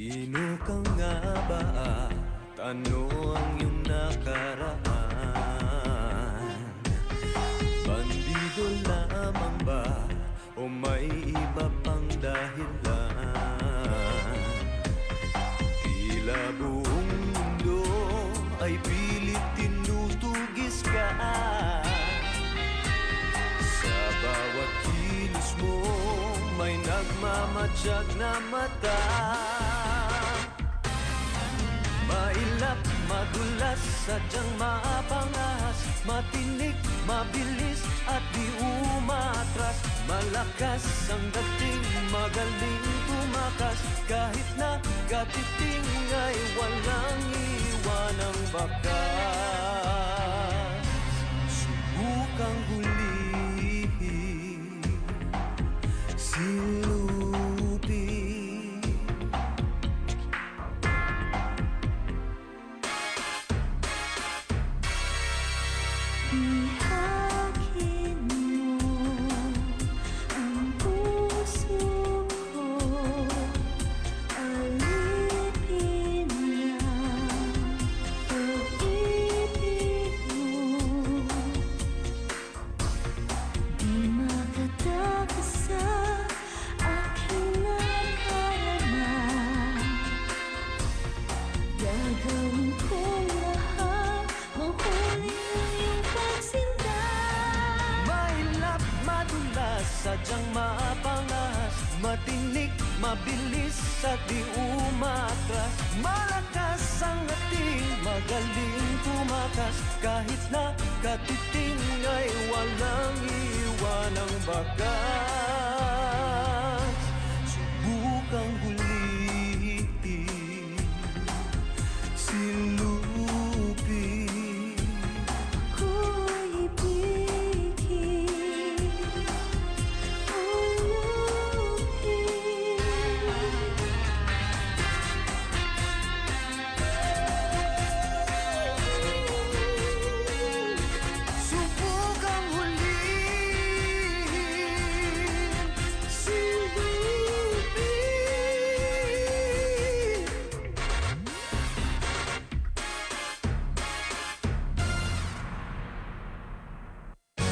Sino ka nga ba at ano ang iyong nakaraan? Bandido lamang ba o may iba pang dahilan? Tila buong mundo ay pilit tinutugis ka. Sa bawat kilos mo may nagmamatsyag na mata. Mailap, madulas, sadyang maapangas, matinik, mabilis at di umatras. Malakas ang dating, magaling tumakas, kahit na katiting ay walang iwanang bakas. Subukang hulihin, silupin. Ihakin mo ang puso ko, alipin niya pag-ibig mo. Di makatakas sa aking nakarama. Gagawin kong lahat, mahuli ang iyong pagsinta. Mailap, madulas, sadyang maapangas, matinik, mabilis at di umatras. Malakas ang ating, magaling tumakas, kahit na katiting ay walang iwanang bakas.